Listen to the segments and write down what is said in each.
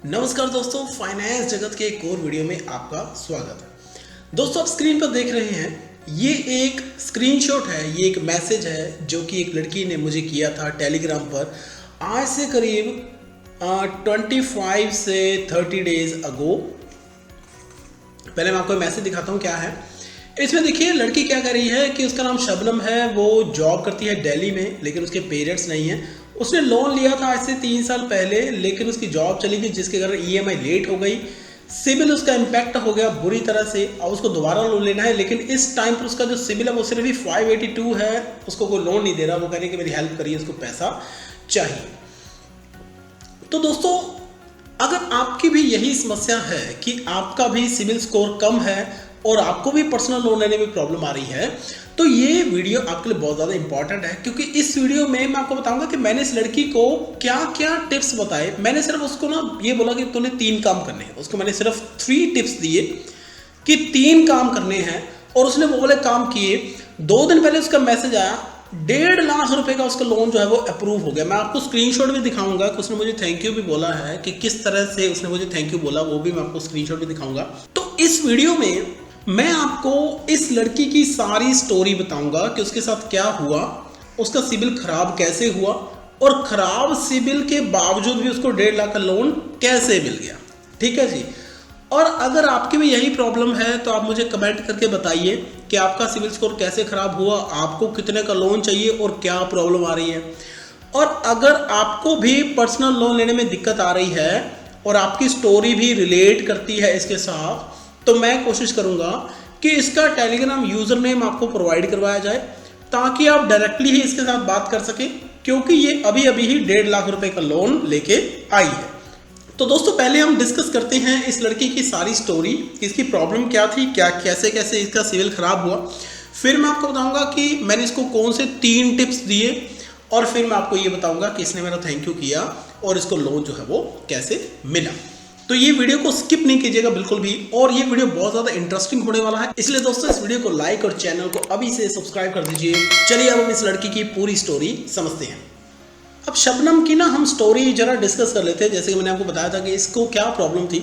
नमस्कार दोस्तों, फाइनेंस जगत के एक और वीडियो में आपका स्वागत है। दोस्तों, आप स्क्रीन पर देख रहे हैं, ये एक स्क्रीनशॉट है, ये एक मैसेज है जो कि एक लड़की ने मुझे किया था टेलीग्राम पर आज से करीब 25 से 30 डेज अगो। पहले मैं आपको मैसेज दिखाता हूँ क्या है इसमें। देखिए, लड़की क्या कर रही है कि उसका नाम शबनम है, वो जॉब करती है दिल्ली में, लेकिन उसके पेरेंट्स नहीं हैं। उसने लोन लिया था आज से 3 साल पहले, लेकिन उसकी जॉब चली गई जिसके कारण ईएमआई लेट हो गई। सिबिल उसका इम्पैक्ट हो गया बुरी तरह से। अब उसको दोबारा लोन लेना है, लेकिन इस टाइम पर उसका जो सिबिल है वो सिर्फ ही 582 है। उसको कोई लोन नहीं दे रहा, वो कह रही है कि मेरी हेल्प करिए, उसको पैसा चाहिए। तो दोस्तों, अगर आपकी भी यही समस्या है कि आपका भी सिबिल स्कोर कम है और आपको भी पर्सनल लोन लेने में प्रॉब्लम आ रही है, तो ये वीडियो आपके लिए बहुत ज़्यादा इंपॉर्टेंट है, क्योंकि इस वीडियो में मैं आपको बताऊंगा कि मैंने इस लड़की को क्या क्या टिप्स बताए। मैंने सिर्फ उसको ये बोला कि तूने 3 काम करने हैं। उसको मैंने सिर्फ 3 टिप्स दिए कि 3 काम करने हैं, और उसने वो वाले काम किए। 2 दिन पहले उसका मैसेज आया, 1.5 लाख रुपए का उसका लोन जो है वो अप्रूव हो गया। मैं आपको स्क्रीनशॉट भी दिखाऊंगा कि उसने मुझे थैंक यू भी बोला है, कि किस तरह से उसने मुझे थैंक यू बोला, वो भी मैं आपको स्क्रीनशॉट भी दिखाऊंगा। तो इस वीडियो में मैं आपको इस लड़की की सारी स्टोरी बताऊंगा कि उसके साथ क्या हुआ, उसका सिबिल खराब कैसे हुआ, और खराब सिबिल के बावजूद भी उसको 1.5 लाख का लोन कैसे मिल गया। ठीक है जी। और अगर आपकी भी यही प्रॉब्लम है तो आप मुझे कमेंट करके बताइए कि आपका सिबिल स्कोर कैसे खराब हुआ, आपको कितने का लोन चाहिए और क्या प्रॉब्लम आ रही है। और अगर आपको भी पर्सनल लोन लेने में दिक्कत आ रही है और आपकी स्टोरी भी रिलेट करती है इसके साथ, तो मैं कोशिश करूंगा कि इसका टेलीग्राम यूजर नेम आपको प्रोवाइड करवाया जाए, ताकि आप डायरेक्टली ही इसके साथ बात कर सकें, क्योंकि ये अभी अभी ही 1.5 लाख रुपए का लोन लेके आई है। तो दोस्तों, पहले हम डिस्कस करते हैं इस लड़की की सारी स्टोरी, इसकी प्रॉब्लम क्या थी, क्या कैसे कैसे इसका सिविल खराब हुआ। फिर मैं आपको बताऊंगा कि मैंने इसको कौन से 3 टिप्स दिए, और फिर मैं आपको ये बताऊंगा कि इसने मेरा थैंक यू किया और इसको लोन जो है वो कैसे मिला। तो ये वीडियो को स्किप नहीं कीजिएगा बिल्कुल भी, और ये वीडियो बहुत ज़्यादा इंटरेस्टिंग होने वाला है। इसलिए दोस्तों, इस वीडियो को लाइक और चैनल को अभी से सब्सक्राइब कर दीजिए। चलिए अब हम इस लड़की की पूरी स्टोरी समझते हैं। अब शबनम की हम स्टोरी जरा डिस्कस कर लेते हैं। जैसे कि मैंने आपको बताया था कि इसको क्या प्रॉब्लम थी।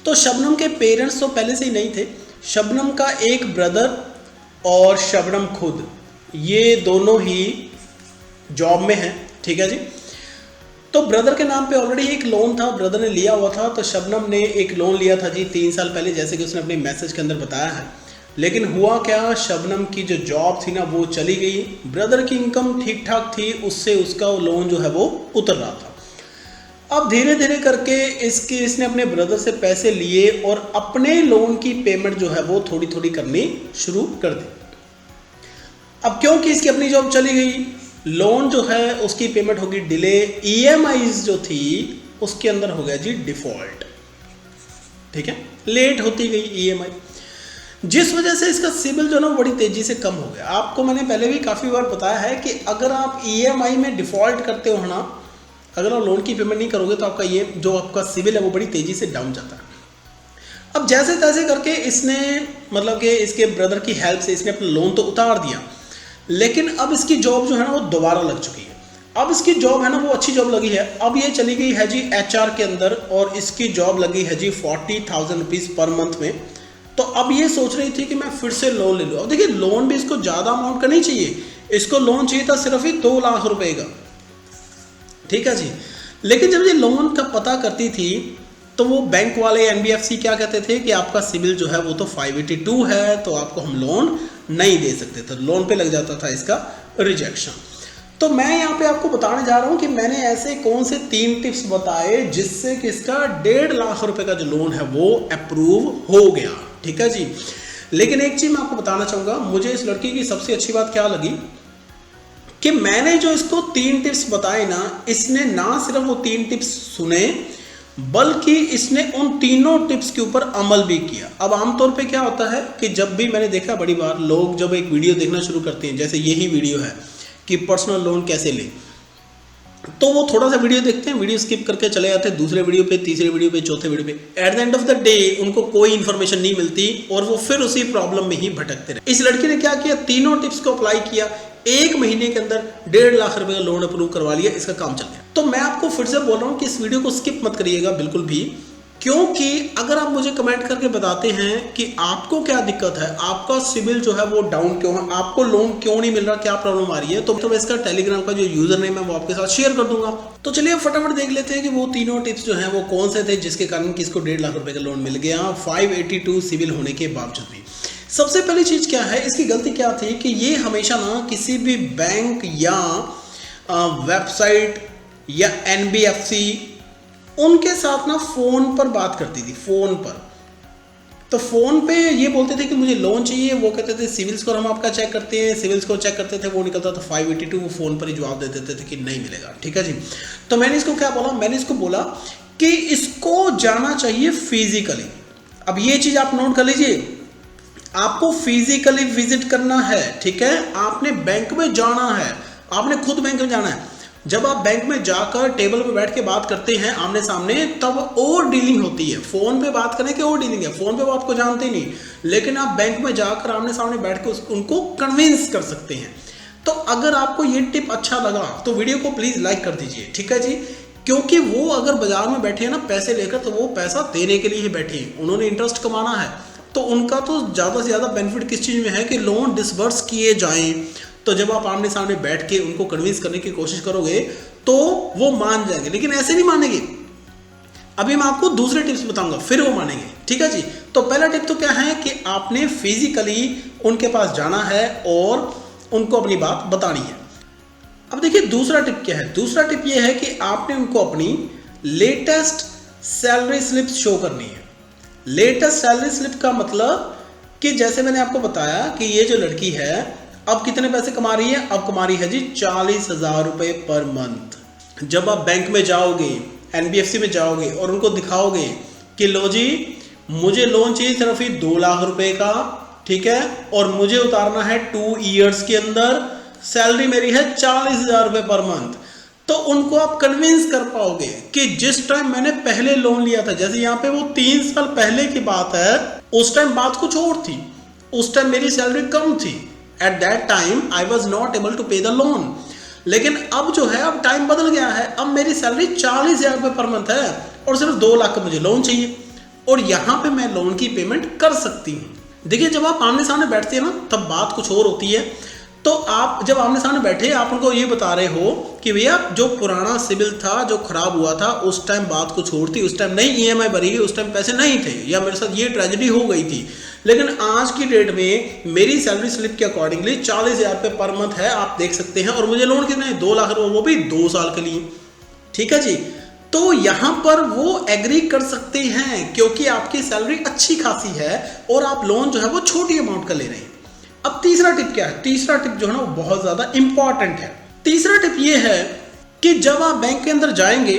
तो शबनम के पेरेंट्स तो पहले से ही नहीं थे। शबनम का एक ब्रदर और शबनम खुद, ये दोनों ही जॉब में हैं। ठीक है जी। तो ब्रदर के नाम पे ऑलरेडी एक लोन था, ब्रदर ने लिया हुआ था। तो शबनम ने एक लोन लिया था जी 3 साल पहले, जैसे कि उसने अपने मैसेज के अंदर बताया है। लेकिन हुआ क्या, शबनम की जो जॉब थी वो चली गई। ब्रदर की इनकम ठीक ठाक थी, उससे उसका लोन जो है वो उतर रहा था। अब धीरे धीरे करके इसने अपने ब्रदर से पैसे लिए और अपने लोन की पेमेंट जो है वो थोड़ी थोड़ी करनी शुरू कर दी। अब क्योंकि इसकी अपनी जॉब चली गई, लोन जो है उसकी पेमेंट होगी डिले, ईएमआई जो थी उसके अंदर हो गया जी डिफॉल्ट। ठीक है, लेट होती गई ईएमआई, जिस वजह से इसका सिबिल जो ना बड़ी तेजी से कम हो गया। आपको मैंने पहले भी काफ़ी बार बताया है कि अगर आप ईएमआई में डिफॉल्ट करते हो ना, अगर आप लोन की पेमेंट नहीं करोगे तो आपका ये जो आपका सिबिल है वो बड़ी तेजी से डाउन जाता है। अब जैसे तैसे करके इसने, मतलब कि इसके ब्रदर की हेल्प से इसने अपना लोन तो उतार दिया, लेकिन अब इसकी जॉब जो है ना वो दोबारा लग चुकी है। अब इसकी जॉब है ना वो अच्छी जॉब लगी है। अब ये चली गई है जी एचआर के अंदर, और इसकी जॉब लगी है जी 40,000 रुपीज़ पर मंथ में। तो अब ये सोच रही थी कि मैं फिर से लोन ले लूँ। अब देखिए, लोन भी इसको ज़्यादा अमाउंट का नहीं चाहिए, इसको लोन चाहिए था सिर्फ ही 2 लाख रुपए का। ठीक है जी। लेकिन जब ये लोन का पता करती थी तो वो बैंक वाले एनबीएफसी क्या कहते थे कि आपका सिबिल जो है वो तो 582 है, तो आपको हम लोन नहीं दे सकते थे। लोन पे लग जाता था इसका रिजेक्शन। तो मैं यहाँ पे आपको बताने जा रहा हूँ कि मैंने ऐसे कौन से 3 टिप्स बताए जिससे कि इसका 1.5 लाख रुपए का जो लोन है वो अप्रूव हो गया। ठीक है जी। लेकिन एक चीज मैं आपको बताना चाहूंगा, मुझे इस लड़की की सबसे अच्छी बात क्या लगी कि मैंने जो इसको 3 टिप्स बताए ना, इसने ना सिर्फ वो 3 टिप्स सुने, बल्कि इसने उन तीनों टिप्स के ऊपर अमल भी किया। अब आमतौर पे क्या होता है कि जब भी मैंने देखा बड़ी बार, लोग जब एक वीडियो देखना शुरू करते हैं, जैसे यही वीडियो है कि पर्सनल लोन कैसे लें, तो वो थोड़ा सा वीडियो देखते हैं, वीडियो स्किप करके चले जाते हैं दूसरे वीडियो पे, तीसरे वीडियो पे, चौथे वीडियो पे। At the end of the day उनको कोई इन्फॉर्मेशन नहीं मिलती और वो फिर उसी प्रॉब्लम में ही भटकते रहे। इस लड़की ने क्या किया, तीनों टिप्स को अप्लाई किया, 1 महीने के अंदर 1.5 लाख रुपए का लोन अप्रूव करवा लिया, इसका काम चल गया। तो मैं आपको फिर से बोल रहा हूँ कि इस वीडियो को स्किप मत करिएगा बिल्कुल भी, क्योंकि अगर आप मुझे कमेंट करके बताते हैं कि आपको क्या दिक्कत है, आपका सिबिल जो है वो डाउन क्यों है, आपको लोन क्यों नहीं मिल रहा, क्या प्रॉब्लम आ रही है, तो मैं इसका टेलीग्राम का जो यूजर नेम है वो आपके साथ शेयर कर दूंगा। तो चलिए फटाफट देख लेते हैं कि वो तीनों टिप्स जो हैं वो कौन से थे जिसके कारण किसको 1.5 लाख रुपए का लोन मिल गया 582 सिबिल होने के बावजूद भी। सबसे पहली चीज क्या है, इसकी गलती क्या थी कि ये हमेशा ना किसी भी बैंक या वेबसाइट या NBFC उनके साथ ना फोन पर बात करती थी, फोन पर। तो फोन पे ये बोलते थे कि मुझे लोन चाहिए, वो कहते थे सिविल स्कोर हम आपका चेक करते हैं, सिविल स्कोर चेक करते थे, वो निकलता था 582, वो फोन पर ही जवाब दे देते थे कि नहीं मिलेगा। ठीक है जी। तो मैंने इसको क्या बोला, मैंने इसको बोला कि इसको जाना चाहिए फिजिकली। अब ये चीज आप नोट कर लीजिए, आपको फिजिकली विजिट करना है। ठीक है, आपने बैंक में जाना है, आपने खुद बैंक में जाना है। जब आप बैंक में जाकर टेबल पे बैठ के बात करते हैं आमने सामने, तब और डीलिंग होती है। फोन पे बात करने की और डीलिंग है, फोन पे वो आपको जानते नहीं, लेकिन आप बैंक में जाकर आमने सामने बैठ के उनको कन्विंस कर सकते हैं। तो अगर आपको ये टिप अच्छा लगा तो वीडियो को प्लीज लाइक कर दीजिए। ठीक है जी, क्योंकि वो अगर बाजार में बैठे हैं ना पैसे लेकर, तो वो पैसा देने के लिए ही बैठे हैं, उन्होंने इंटरेस्ट कमाना है। तो उनका तो ज्यादा से ज्यादा बेनिफिट किस चीज में है कि लोन डिसबर्स किए जाएं। तो जब आप आमने सामने बैठ के उनको कन्विंस करने की कोशिश करोगे तो वो मान जाएंगे, लेकिन ऐसे नहीं मानेंगे। अभी मैं आपको दूसरे टिप्स बताऊंगा, फिर वो मानेंगे। ठीक है जी। तो पहला टिप तो क्या है कि आपने फिजिकली उनके पास जाना है और उनको अपनी बात बतानी है। अब देखिए दूसरा टिप क्या है, दूसरा टिप ये है कि आपने उनको अपनी लेटेस्ट सैलरी स्लिप शो करनी है। लेटेस्ट सैलरी स्लिप का मतलब कि जैसे मैंने आपको बताया कि ये जो लड़की है अब कितने पैसे कमा रही है, अब कमा रही है जी 40,000 रुपए पर मंथ। जब आप बैंक में जाओगे, NBFC में जाओगे और उनको दिखाओगे कि लो जी मुझे लोन चाहिए सिर्फ ही 2 लाख रुपए का, ठीक है, और मुझे उतारना है 2 ईयर्स के अंदर, सैलरी मेरी है 40,000 रुपए पर मंथ, तो उनको आप कन्विंस कर पाओगे कि जिस टाइम मैंने पहले लोन लिया था, जैसे यहाँ पे वो 3 साल पहले की बात है, उस टाइम बात कुछ और थी, उस टाइम मेरी सैलरी कम थी। At that time I was not able to pay the loan। लेकिन अब जो है अब टाइम बदल गया है, अब मेरी सैलरी 40,000 रुपए पर मंथ है और सिर्फ 2 लाख का मुझे लोन चाहिए, और यहाँ पे मैं लोन की पेमेंट कर सकती हूँ। देखिए जब आप आमने सामने बैठते हैं ना तब बात कुछ और होती है। तो आप जब आमने सामने बैठे आप उनको ये बता रहे हो कि भैया जो पुराना सिबिल था जो खराब हुआ था उस टाइम बात कुछ और थी, उस टाइम नहीं EMI भरी गई, उस टाइम पैसे नहीं थे, या मेरे साथ ये ट्रेजेडी हो गई थी, लेकिन आज की डेट में मेरी सैलरी स्लिप के अकॉर्डिंगली 40,000 रुपये पर मंथ है, आप देख सकते हैं, और मुझे लोन कितने 2 लाख रुपए, वो भी 2 साल के लिए। ठीक है जी। तो यहां पर वो एग्री कर सकते हैं क्योंकि आपकी सैलरी अच्छी खासी है और आप लोन जो है वो छोटी अमाउंट का ले रहे हैं। अब तीसरा टिप क्या है, तीसरा टिप जो है ना वो बहुत ज्यादा इंपॉर्टेंट है। तीसरा टिप ये है कि जब आप बैंक के अंदर जाएंगे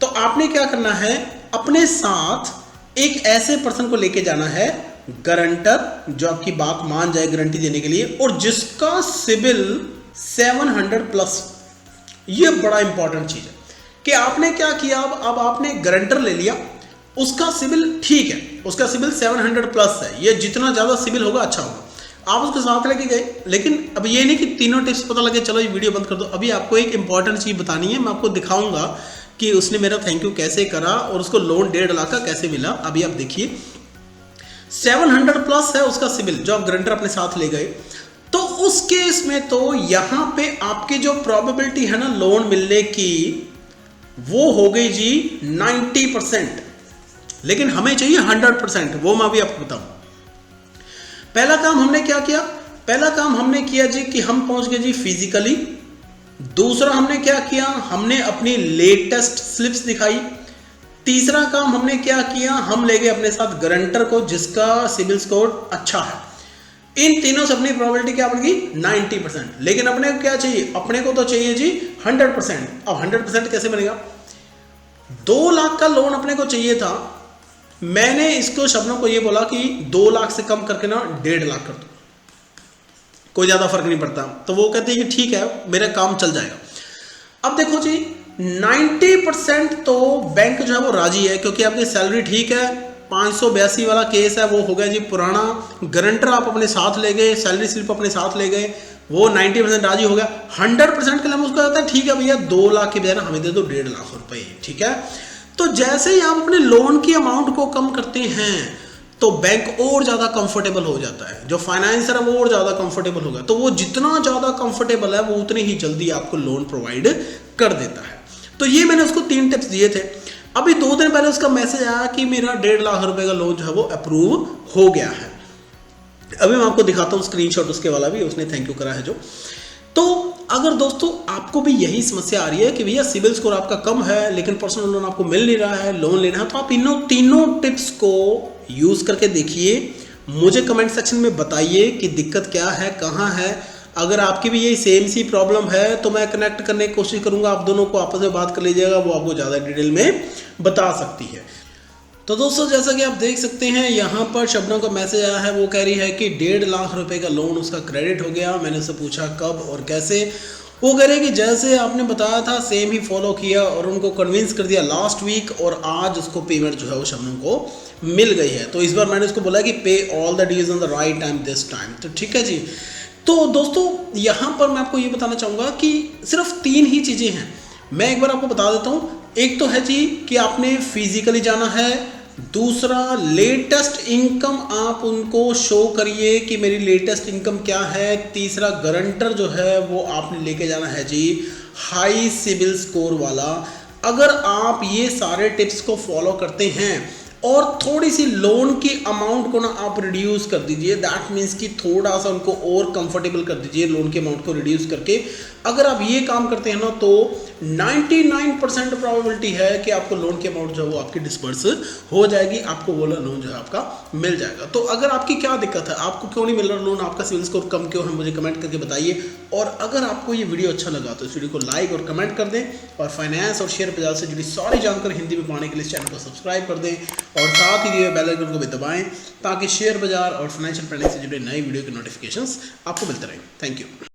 तो आपने क्या करना है, अपने साथ एक ऐसे पर्सन को लेके जाना है, गारंटर, जो आपकी बात मान जाए गारंटी देने के लिए, और जिसका सिबिल 700 प्लस। ये बड़ा इंपॉर्टेंट चीज है कि आपने क्या किया, अब आपने गारंटर ले लिया, उसका सिबिल ठीक है, उसका सिबिल 700 प्लस है, ये जितना ज्यादा सिबिल होगा अच्छा होगा, आप उसके साथ लेके गए। लेकिन अब ये नहीं कि तीनों टिप्स पता लगे चलो ये वीडियो बंद कर दो, अभी आपको एक इंपॉर्टेंट चीज बतानी है, मैं आपको दिखाऊंगा कि उसने मेरा थैंक यू कैसे करा और उसको लोन 1.5 लाख का कैसे मिला। अभी आप देखिए 700 प्लस है उसका सिबिल जो आप गारंटर अपने साथ ले गए, तो उस केस में तो यहां पे आपकी जो प्रोबेबिलिटी है ना लोन मिलने की वो हो गई जी 90%, लेकिन हमें चाहिए 100%, वो मैं अभी आपको बताऊं। पहला काम हमने क्या किया, पहला काम हमने किया जी कि हम पहुंच गए जी फिजिकली। दूसरा हमने क्या किया, हमने अपनी लेटेस्ट स्लिप्स दिखाई। तीसरा काम हमने क्या किया, हम ले गए अपने साथ गारंटर को जिसका सिबिल स्कोर अच्छा है। इन तीनों से अपनी प्रोबेबिलिटी क्या बन गई 90%, लेकिन अपने को क्या चाहिए, अपने को तो चाहिए जी 100%। अब 100% कैसे बनेगा, 2 लाख का लोन अपने को चाहिए था, मैंने इसको शब्दों को ये बोला कि 2 लाख से कम करके ना 1.5 लाख कर दो, कोई ज्यादा फर्क नहीं पड़ता। तो वो कहते हैं कि ठीक है मेरा काम चल जाएगा। अब देखो जी 90% तो बैंक जो है वो राजी है क्योंकि आपकी सैलरी ठीक है। 582 वाला केस है वो हो गया जी पुराना, गारंटर आप अपने साथ ले गए, सैलरी स्लिप अपने साथ ले गए, वो 90% राजी हो गया। 100% के लिए हम उसको कहते हैं ठीक है भैया 2 लाख के बजाय ना हमें दे दो 1.5 लाख रुपए, ठीक है। तो जैसे ही आप अपने लोन की अमाउंट को कम करते हैं तो बैंक और ज़्यादा कंफर्टेबल हो जाता है, जो फाइनेंसर है वो और ज़्यादा कंफर्टेबल होगा, तो वो जितना ज़्यादा कंफर्टेबल है वो उतनी ही जल्दी आपको लोन प्रोवाइड कर देता है। तो ये मैंने उसको 3 टिप्स दिए थे। अभी 2 दिन पहले उसका मैसेज आया कि मेरा 1.5 लाख रुपए का लोन जो है वो अप्रूव हो गया है। अभी मैं आपको दिखाता हूँ स्क्रीनशॉट उसके वाला भी, उसने थैंक यू करा है जो। तो अगर दोस्तों आपको भी यही समस्या आ रही है कि भैया सिविल स्कोर आपका कम है लेकिन पर्सनल लोन आपको मिल नहीं रहा है, लोन लेना है, तो आप इन तीनों टिप्स को यूज करके देखिए, मुझे कमेंट सेक्शन में बताइए कि दिक्कत क्या है, कहाँ है। अगर आपकी भी यही सेम सी प्रॉब्लम है तो मैं कनेक्ट करने की कोशिश करूंगा, आप दोनों को आपस में बात कर लीजिएगा, वो आपको ज़्यादा डिटेल में बता सकती है। तो दोस्तों जैसा कि आप देख सकते हैं यहाँ पर शबनम का मैसेज आया है, वो कह रही है कि 1.5 लाख रुपए का लोन उसका क्रेडिट हो गया। मैंने उससे पूछा कब और कैसे, वो कह रहे हैं कि जैसे आपने बताया था सेम ही फॉलो किया और उनको कन्विंस कर दिया लास्ट वीक, और आज उसको पेमेंट जो है वो शबनम को मिल गई है। तो इस बार मैंने उसको बोला कि pay all the dues on the right time this time. तो ठीक है जी। तो दोस्तों यहाँ पर मैं आपको ये बताना चाहूँगा कि सिर्फ 3 ही चीज़ें हैं, मैं एक बार आपको बता देता हूँ। एक तो है जी कि आपने फिजिकली जाना है, दूसरा लेटेस्ट इनकम आप उनको शो करिए कि मेरी लेटेस्ट इनकम क्या है, तीसरा गारंटर जो है वो आपने लेके जाना है जी हाई सिविल स्कोर वाला। अगर आप ये सारे टिप्स को फॉलो करते हैं और थोड़ी सी लोन की अमाउंट को ना आप रिड्यूस कर दीजिए, दैट मीन्स कि थोड़ा सा उनको और कंफर्टेबल कर दीजिए लोन की अमाउंट को रिड्यूस करके, अगर आप ये काम करते हैं ना तो 99% प्रोबेबिलिटी है कि आपको लोन की अमाउंट जो है वो आपकी डिस्बर्स हो जाएगी, आपको वो लोन जो है आपका मिल जाएगा। तो अगर आपकी क्या दिक्कत है, आपको क्यों नहीं मिल रहा लोन, आपका सिविल स्कोर कम क्यों है, मुझे कमेंट करके बताइए। और अगर आपको ये वीडियो अच्छा लगा तो इस वीडियो को लाइक और कमेंट कर दें, और फाइनेंस और शेयर बाजार से जुड़ी सारी जानकारी हिंदी में पाने के लिए इस चैनल को सब्सक्राइब कर दें, और साथ ही दिए बेल आइकन को भी दबाएं ताकि शेयर बाजार और फाइनेंशियल प्लानिंग से जुड़े नए वीडियो के नोटिफिकेशंस आपको मिलते रहें। Thank you.